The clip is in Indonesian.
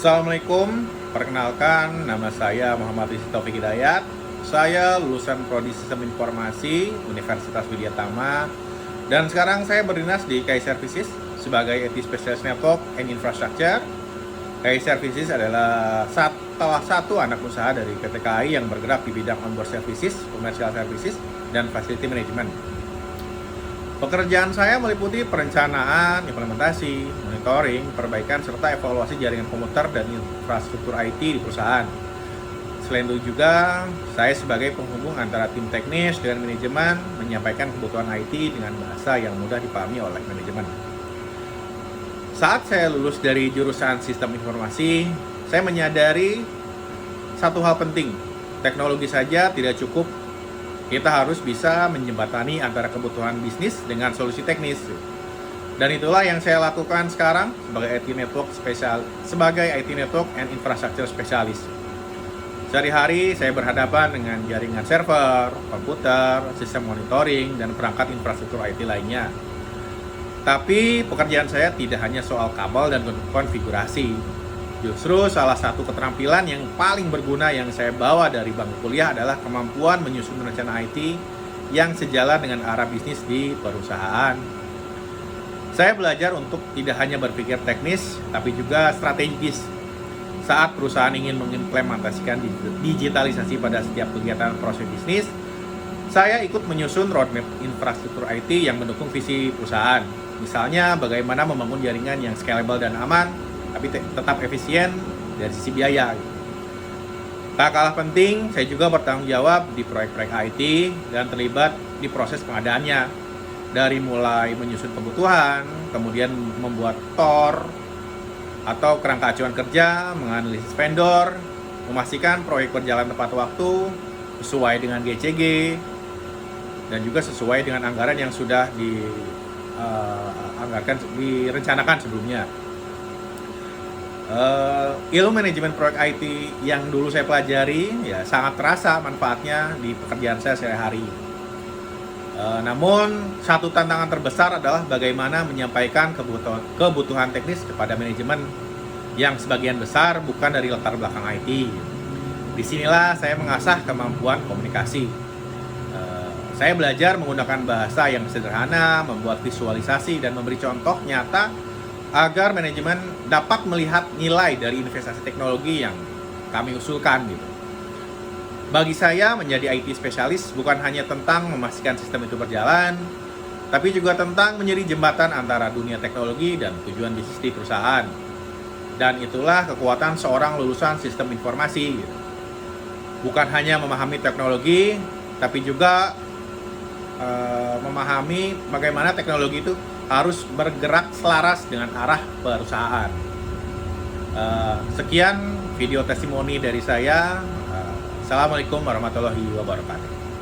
Assalamualaikum, perkenalkan nama saya Muhammad Rizky Taufik Hidayat. Saya lulusan Prodi Sistem Informasi Universitas Widya Tama dan sekarang saya berdinas di KAI Services sebagai IT Specialist Network and Infrastructure. KAI Services adalah salah satu anak usaha dari PT KAI yang bergerak di bidang onboard services, commercial services, dan facility management. Pekerjaan saya meliputi perencanaan, implementasi, monitoring, perbaikan, serta evaluasi jaringan komputer dan infrastruktur IT di perusahaan. Selain itu juga, saya sebagai penghubung antara tim teknis dengan manajemen menyampaikan kebutuhan IT dengan bahasa yang mudah dipahami oleh manajemen. Saat saya lulus dari jurusan Sistem Informasi, saya menyadari satu hal penting. Teknologi saja tidak cukup. Kita harus bisa menjembatani antara kebutuhan bisnis dengan solusi teknis. Dan itulah yang saya lakukan sekarang sebagai IT Network and Infrastructure Specialist. Sehari-hari saya berhadapan dengan jaringan server, komputer, sistem monitoring, dan perangkat infrastruktur IT lainnya. Tapi pekerjaan saya tidak hanya soal kabel dan konfigurasi. Justru salah satu keterampilan yang paling berguna yang saya bawa dari bangku kuliah adalah kemampuan menyusun rencana IT yang sejalan dengan arah bisnis di perusahaan. Saya belajar untuk tidak hanya berpikir teknis, tapi juga strategis. Saat perusahaan ingin mengimplementasikan digitalisasi pada setiap kegiatan proses bisnis, saya ikut menyusun roadmap infrastruktur IT yang mendukung visi perusahaan. Misalnya bagaimana membangun jaringan yang scalable dan aman, tapi tetap efisien dari sisi biaya. Tak kalah penting, saya juga bertanggung jawab di proyek-proyek IT dan terlibat di proses pengadaannya. Dari mulai menyusun kebutuhan, kemudian membuat TOR atau kerangka acuan kerja, menganalisis vendor, memastikan proyek berjalan tepat waktu, sesuai dengan GCG, dan juga sesuai dengan anggaran yang sudah direncanakan sebelumnya. Ilmu manajemen proyek IT yang dulu saya pelajari ya sangat terasa manfaatnya di pekerjaan saya sehari-hari. Namun satu tantangan terbesar adalah bagaimana menyampaikan kebutuhan teknis kepada manajemen yang sebagian besar bukan dari latar belakang IT. Disinilah saya mengasah kemampuan komunikasi. Saya belajar menggunakan bahasa yang sederhana, membuat visualisasi dan memberi contoh nyata agar manajemen dapat melihat nilai dari investasi teknologi yang kami usulkan gitu. Bagi saya menjadi IT spesialis bukan hanya tentang memastikan sistem itu berjalan, tapi juga tentang menjadi jembatan antara dunia teknologi dan tujuan bisnis di perusahaan. Dan itulah kekuatan seorang lulusan sistem informasi gitu. Bukan hanya memahami teknologi, tapi juga memahami bagaimana teknologi itu harus bergerak selaras dengan arah perusahaan. Sekian video testimoni dari saya. Assalamualaikum warahmatullahi wabarakatuh.